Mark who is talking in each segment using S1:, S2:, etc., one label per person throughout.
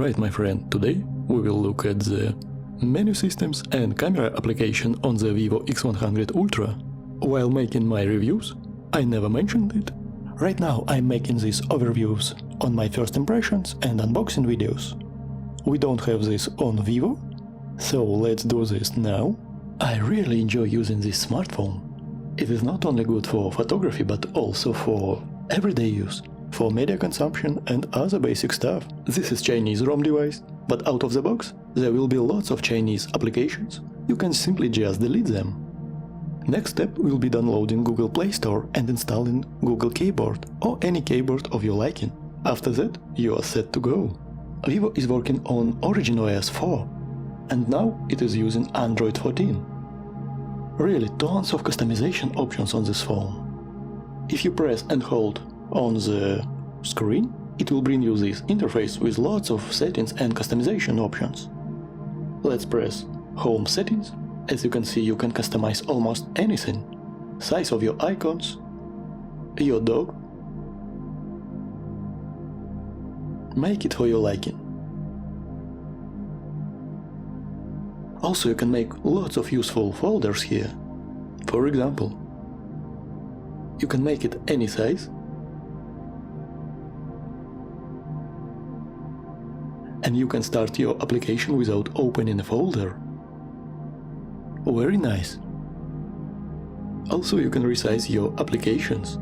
S1: Alright my friend, today we will look at the menu systems and camera application on the Vivo X100 Ultra. While making my reviews, I never mentioned it. Right now I'm making these overviews on my first impressions and unboxing videos. We don't have this on Vivo, so let's do this now. I really enjoy using this smartphone. It is not only good for photography but also for everyday use, for media consumption and other basic stuff. This is Chinese ROM device, but out of the box there will be lots of Chinese applications. You can simply just delete them. Next step will be downloading Google Play Store and installing Google Keyboard or any keyboard of your liking. After that, you are set to go. Vivo is working on Origin OS 4, and now it is using Android 14. Really tons of customization options on this phone. If you press and hold on the screen, it will bring you this interface with lots of settings and customization options. Let's press Home Settings. As you can see, you can customize almost anything. Size of your icons, your dog. Make it for your liking. Also, you can make lots of useful folders here. For example, you can make it any size, and you can start your application without opening a folder. Very nice. Also, you can resize your applications.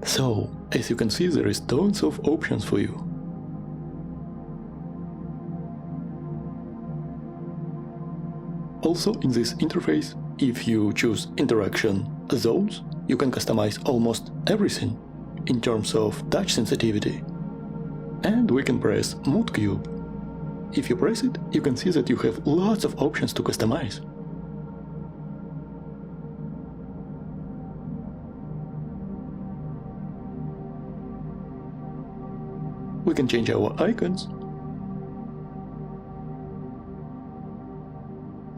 S1: So, as you can see, there is tons of options for you. Also, in this interface, if you choose interaction zones, you can customize almost everything in terms of touch sensitivity. And we can press Mood Cube. If you press it, you can see that you have lots of options to customize. We can change our icons,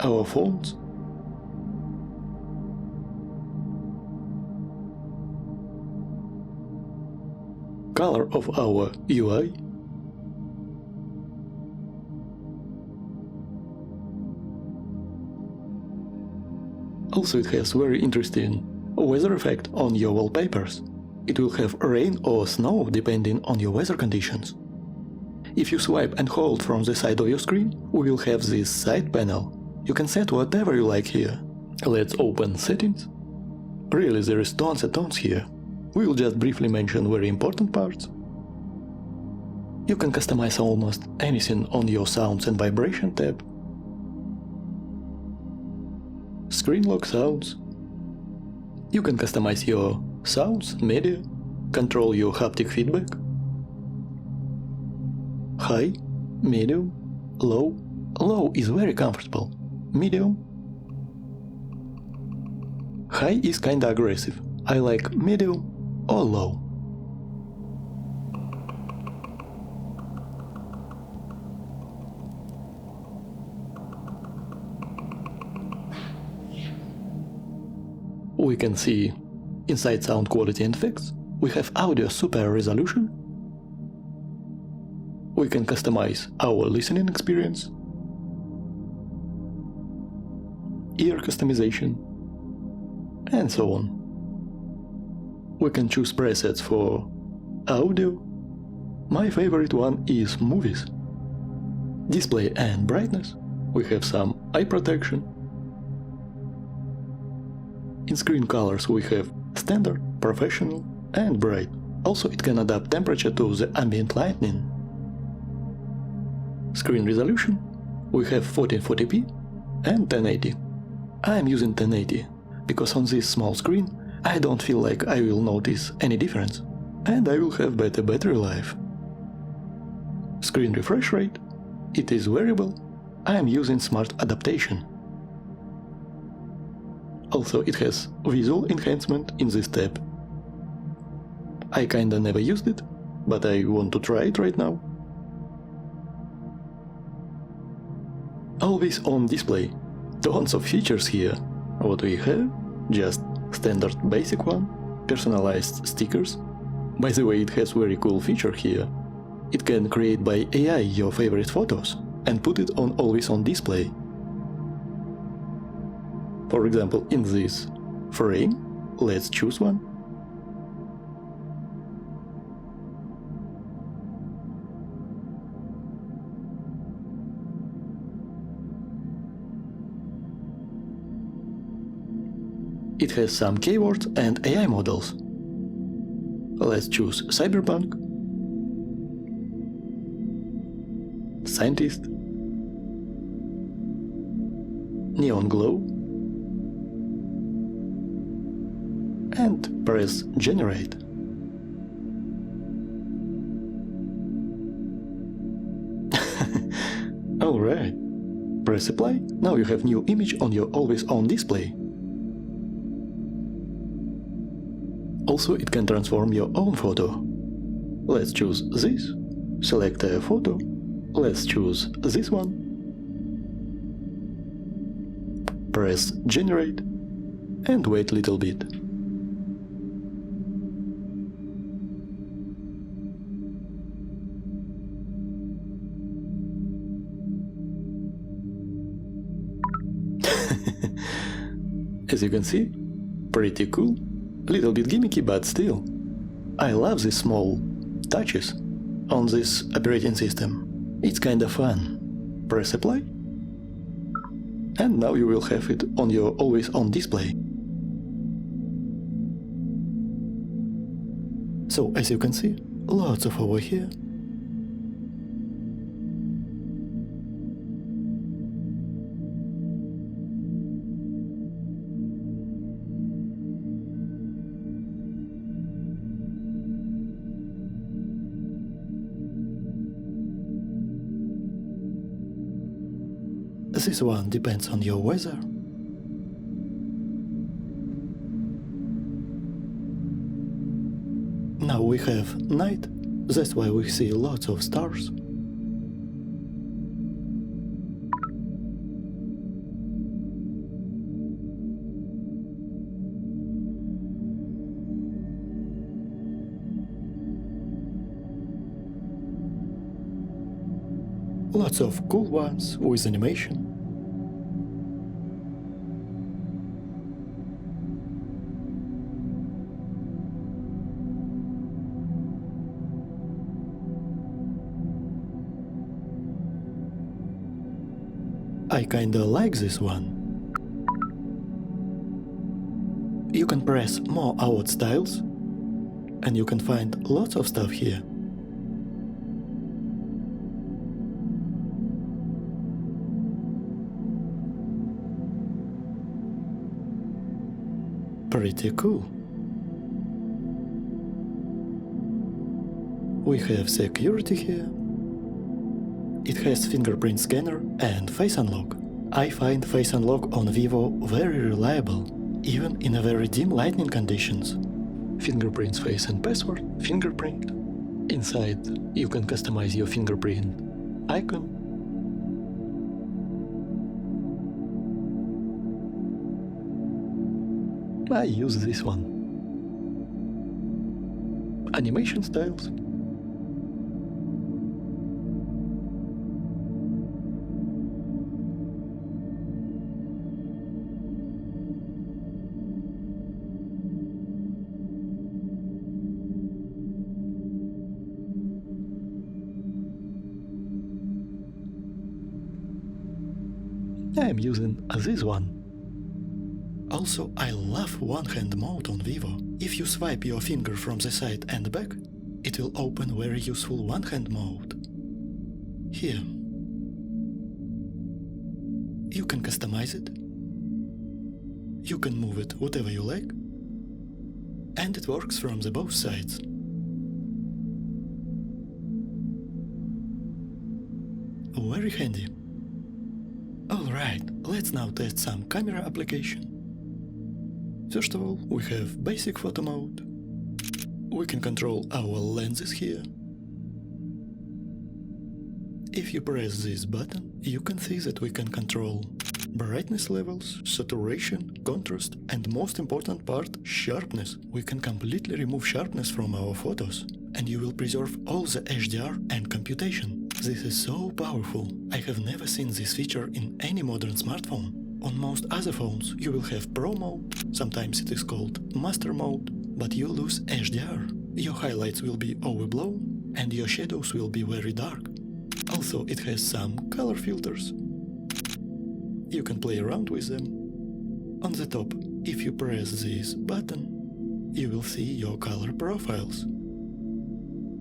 S1: our fonts, color of our UI, also it has very interesting weather effect on your wallpapers. It will have rain or snow depending on your weather conditions. If you swipe and hold from the side of your screen, we will have this side panel. You can set whatever you like here. Let's open settings. Really, there is tons and tons here. We will just briefly mention very important parts. You can customize almost anything on your sounds and vibration tab. Screen lock sounds. You can customize your sounds, media, control your haptic feedback. High, medium, low. Low is very comfortable. Medium. High is kinda aggressive. I like medium or low. We can see inside sound quality and effects. We have audio super resolution. We can customize our listening experience, ear customization, and so on. We can choose presets for audio. My favorite one is movies. Display and brightness. We have some eye protection. In screen colors we have standard, professional, and bright. Also, it can adapt temperature to the ambient lighting. Screen resolution. We have 1440p and 1080. I am using 1080 because on this small screen I don't feel like I will notice any difference, and I will have better battery life. Screen refresh rate. It is variable. I am using smart adaptation. Also, it has visual enhancement in this tab. I kinda never used it, but I want to try it right now. Always on display. Tons of features here. What we have? Just standard basic one, personalized stickers, By the way, it has very cool feature here. It can create by AI your favorite photos and put it on always on display. For example, in this frame, let's choose one. It has some keywords and AI models. Let's choose cyberpunk, scientist, neon glow, and press generate. Alright, press apply. Now you have new image on your always on display. Also, it can transform your own photo. Let's choose this, select a photo, let's choose this one, press generate, and wait a little bit. As you can see, pretty cool. Little bit gimmicky, but still. I love these small touches on this operating system. It's kinda fun. Press apply, and now you will have it on your always on display. So as you can see, lots of over here. This one depends on your weather. Now we have night, that's why we see lots of stars. Lots of cool ones with animation. I kinda like this one. You can press more out styles, and you can find lots of stuff here. Pretty cool. We have security here. It has fingerprint scanner and face unlock. I find face unlock on Vivo very reliable, even in a very dim lighting conditions. Fingerprints, face and password, fingerprint. Inside you can customize your fingerprint icon. I use this one. Animation styles. I'm using this one. Also, I love one-hand mode on Vivo. If you swipe your finger from the side and back, it will open very useful one-hand mode. Here. You can customize it. You can move it whatever you like. And it works from the both sides. Very handy. Alright, let's now test some camera application. First of all, we have basic photo mode. We can control our lenses here. If you press this button, you can see that we can control brightness levels, saturation, contrast, and most important part, sharpness. We can completely remove sharpness from our photos, and you will preserve all the HDR and computation. This is so powerful. I have never seen this feature in any modern smartphone. On most other phones, you will have Pro mode, sometimes it is called Master mode, but you lose HDR. Your highlights will be overblown, and your shadows will be very dark. Also, it has some color filters. You can play around with them. On the top, if you press this button, you will see your color profiles.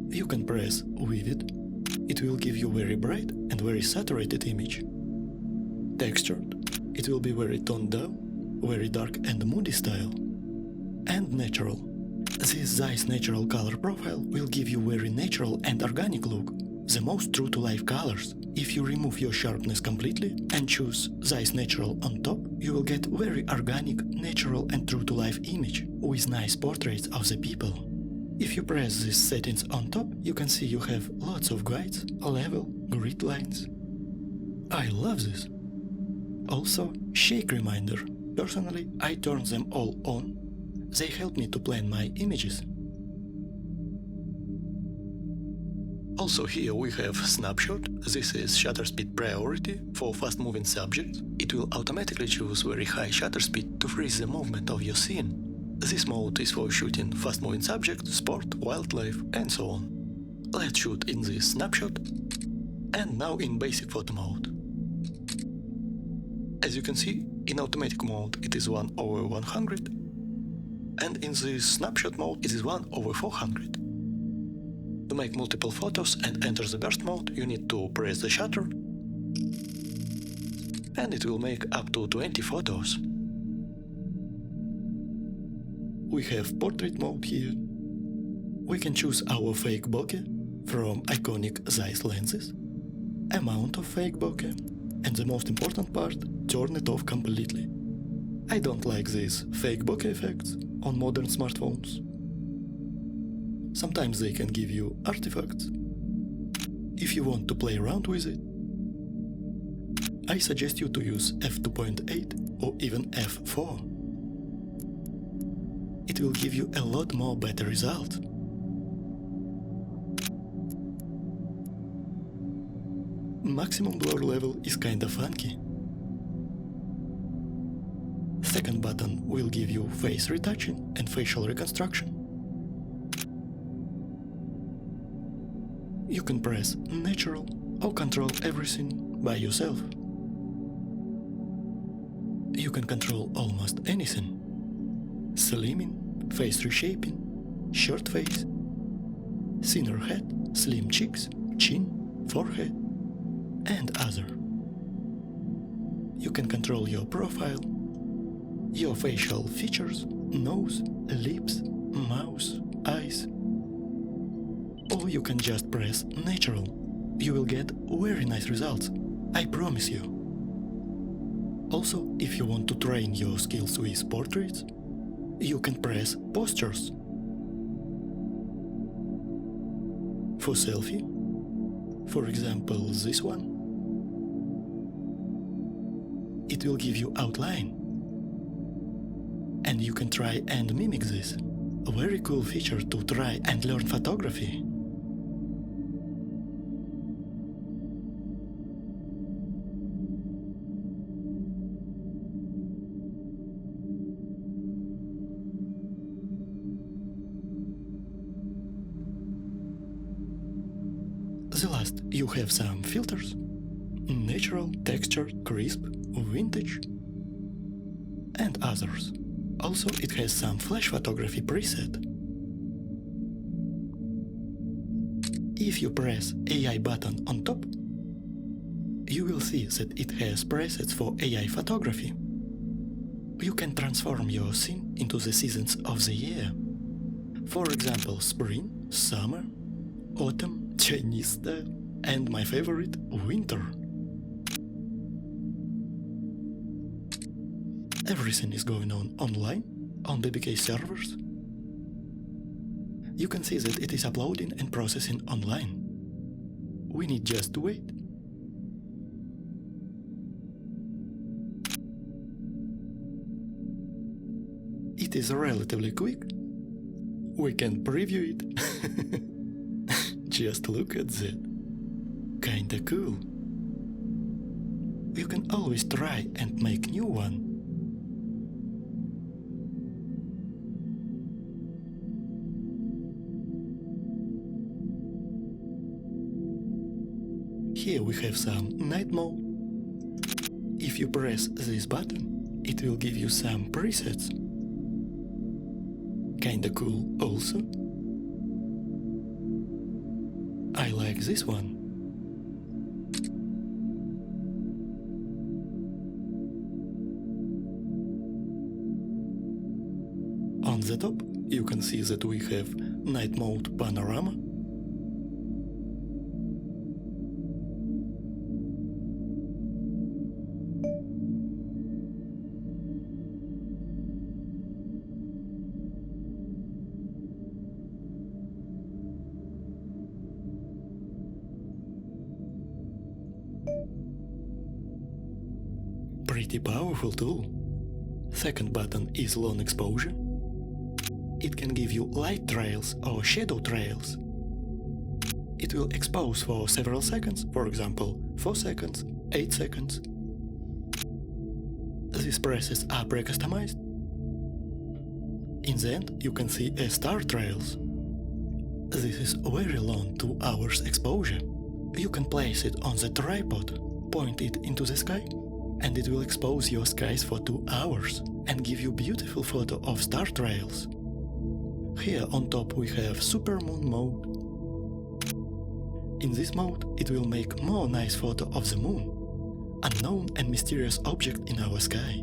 S1: You can press Vivid. It will give you very bright and very saturated image. Textured. It will be very toned down, very dark and moody style. And natural. This Zeiss natural color profile will give you very natural and organic look. The most true-to-life colors. If you remove your sharpness completely and choose Zeiss Natural on top, you will get very organic, natural and true-to-life image with nice portraits of the people. If you press these settings on top, you can see you have lots of guides, level, grid lines. I love this. Also, shake reminder. Personally, I turn them all on. They help me to plan my images. Also here we have snapshot. This is shutter speed priority for fast-moving subjects. It will automatically choose very high shutter speed to freeze the movement of your scene. This mode is for shooting fast-moving subjects, sport, wildlife and so on. Let's shoot in this snapshot. And now in basic photo mode. As you can see, in automatic mode it is 1/100, and in this snapshot mode it is 1/400. To make multiple photos and enter the burst mode, you need to press the shutter, and it will make up to 20 photos. We have portrait mode here. We can choose our fake bokeh from iconic Zeiss lenses, amount of fake bokeh, and the most important part, turn it off completely. I don't like these fake bokeh effects on modern smartphones. Sometimes they can give you artifacts. If you want to play around with it, I suggest you to use f2.8 or even f4. It will give you a lot more better result. Maximum blur level is kinda funky. Second button will give you face retouching and facial reconstruction. You can press natural or control everything by yourself. You can control almost anything. Slimming, face reshaping, short face, thinner head, slim cheeks, chin, forehead, and other. You can control your profile, your facial features, nose, lips, mouth, eyes. Or you can just press natural. You will get very nice results, I promise you. Also, if you want to train your skills with portraits, you can press postures. For selfie, for example this one, it will give you outline. And you can try and mimic this. A very cool feature to try and learn photography. The last, you have some filters. Natural, textured, crisp, vintage, and others. Also, it has some flash photography preset. If you press AI button on top, you will see that it has presets for AI photography. You can transform your scene into the seasons of the year. For example, spring, summer, autumn, Chinese style, and my favorite, winter. Everything is going on online, on BBK servers. You can see that it is uploading and processing online. We need just to wait. it is relatively quick. We can preview it. Just look at that. Kinda cool. You can always try and make new one. Here we have some night mode. If you press this button, it will give you some presets. Kinda cool also. I like this one. On the top you can see that we have night mode panorama. Pretty powerful tool. Second button is long exposure. It can give you light trails or shadow trails. It will expose for several seconds, for example 4 seconds, 8 seconds. These presets are pre-customized. In the end you can see a star trails. This is very long 2 hours exposure. You can place it on the tripod, point it into the sky, and it will expose your skies for 2 hours and give you beautiful photo of star trails. Here on top we have supermoon mode. In this mode it will make more nice photo of the moon, unknown and mysterious object in our sky.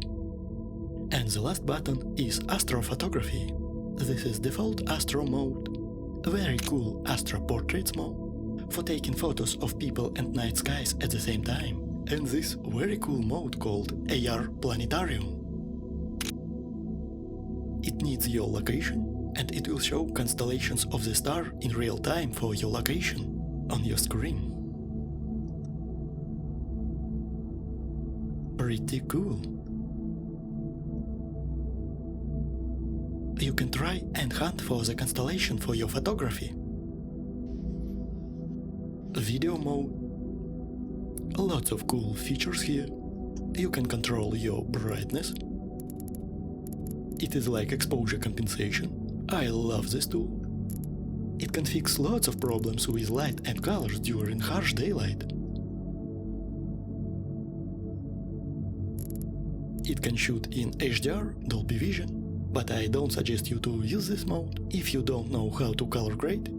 S1: And the last button is astrophotography. This is default astro mode. Very cool astro portraits mode for taking photos of people and night skies at the same time. And this very cool mode called AR Planetarium. It needs your location and it will show constellations of the star in real time for your location on your screen. Pretty cool. You can try and hunt for the constellation for your photography. Video mode. Lots of cool features here. You can control your brightness. It is like exposure compensation. I love this tool. It can fix lots of problems with light and colors during harsh daylight. It can shoot in HDR, Dolby Vision, but I don't suggest you to use this mode if you don't know how to color grade.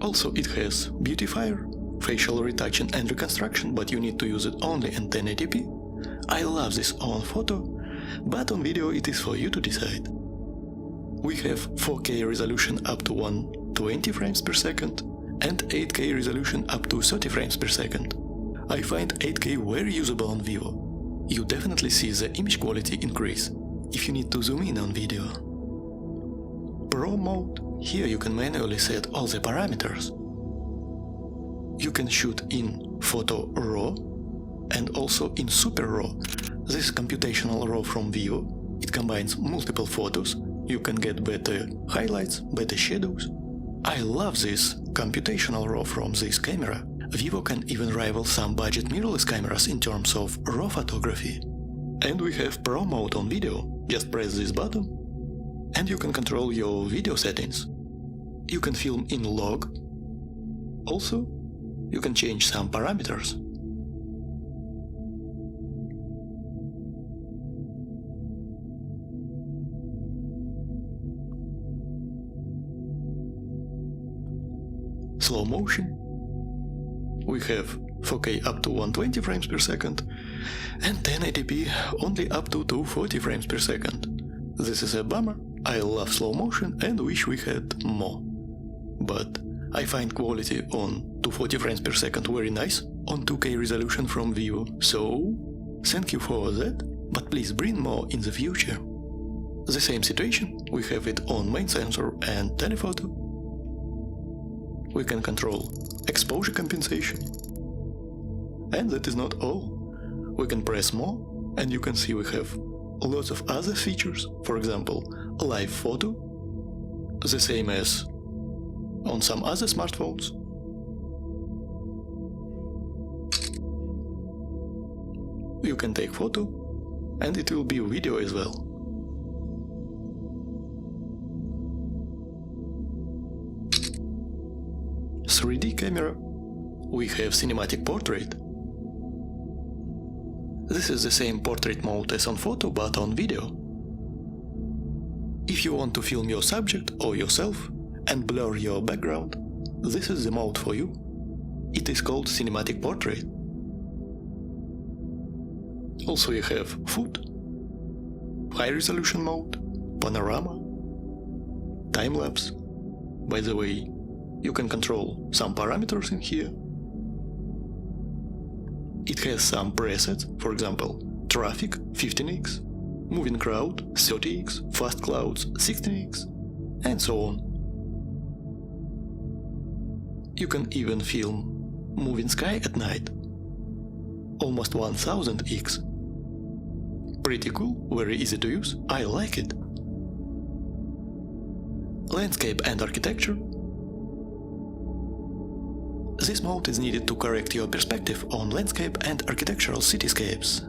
S1: Also it has beautifier, facial retouching and reconstruction, but you need to use it only in 1080p. I love this on photo, but on video it is for you to decide. We have 4K resolution up to 120 frames per second and 8K resolution up to 30 frames per second. I find 8K very usable on Vivo. You definitely see the image quality increase if you need to zoom in on video. Pro mode. Here you can manually set all the parameters. You can shoot in photo RAW and also in Super RAW. This computational RAW from Vivo. It combines multiple photos. You can get better highlights, better shadows. I love this computational RAW from this camera. Vivo can even rival some budget mirrorless cameras in terms of RAW photography. And we have Pro mode on video. Just press this button and you can control your video settings. You can film in log. Also, you can change some parameters. Slow motion. We have 4K up to 120 frames per second and 1080p only up to 240 frames per second. This is a bummer. I love slow motion and wish we had more. But I find quality on 240 frames per second very nice on 2K resolution from Vivo, so thank you for that, but please bring more in the future. The same situation, we have it on main sensor and telephoto. We can control exposure compensation. And that is not all. We can press more, and you can see we have lots of other features, for example, live photo, the same as on some other smartphones. You can take photo, and it will be video as well. .3D camera. We have cinematic portrait. This is the same portrait mode as on photo, but on video. If you want to film your subject or yourself and blur your background, this is the mode for you. It is called cinematic portrait. Also you have food, high resolution mode, panorama, time-lapse. By the way, you can control some parameters in here. It has some presets, for example, traffic 15x, moving crowd 30x, fast clouds 16x, and so on. You can even film moving sky at night, almost 1000x. Pretty cool, very easy to use, I like it. Landscape and architecture. This mode is needed to correct your perspective on landscape and architectural cityscapes.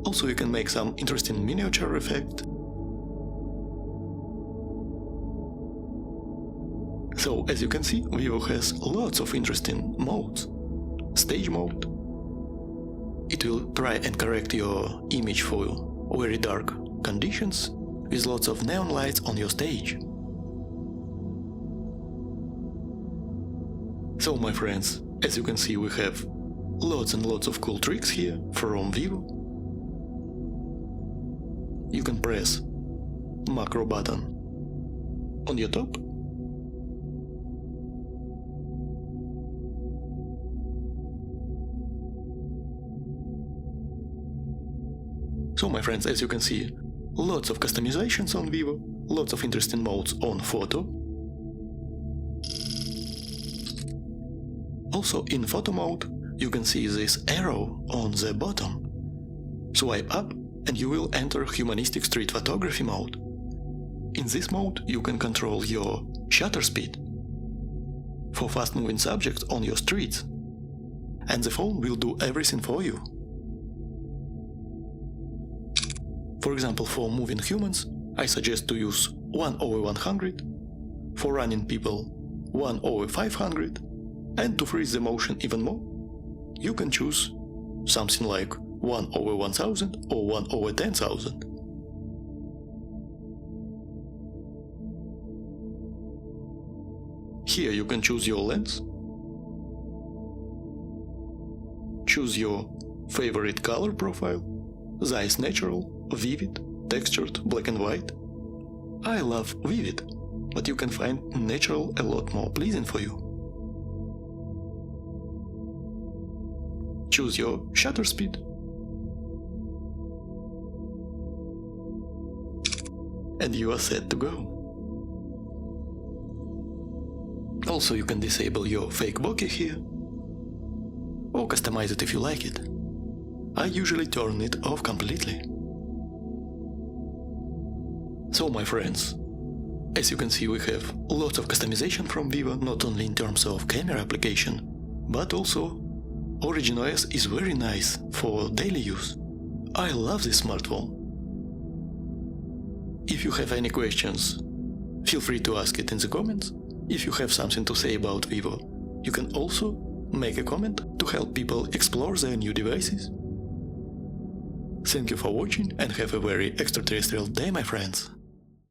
S1: Also you can make some interesting miniature effect. So as you can see, Vivo has lots of interesting modes. Stage mode. It will try and correct your image for very dark conditions with lots of neon lights on your stage. So my friends, as you can see, we have lots and lots of cool tricks here from Vivo. You can press macro button on your top. So my friends, as you can see, lots of customizations on Vivo, lots of interesting modes on photo. Also in photo mode, you can see this arrow on the bottom. Swipe up and you will enter humanistic street photography mode. In this mode you can control your shutter speed for fast-moving subjects on your streets, and the phone will do everything for you. For example, for moving humans, I suggest to use 1/100, for running people 1/500, and to freeze the motion even more, you can choose something like 1/1000 or 1/10,000. Here you can choose your lens, choose your favorite color profile, Zeiss Natural, Vivid, Textured, Black and White. I love Vivid, but you can find Natural a lot more pleasing for you. Choose your shutter speed. And you are set to go. Also you can disable your fake bokeh here, or customize it if you like it. I usually turn it off completely. So my friends, as you can see, we have lots of customization from Vivo, not only in terms of camera application, but also Origin OS is very nice for daily use. I love this smartphone. If you have any questions, feel free to ask it in the comments. If you have something to say about Vivo, you can also make a comment to help people explore their new devices. Thank you for watching and have a very extraterrestrial day, my friends.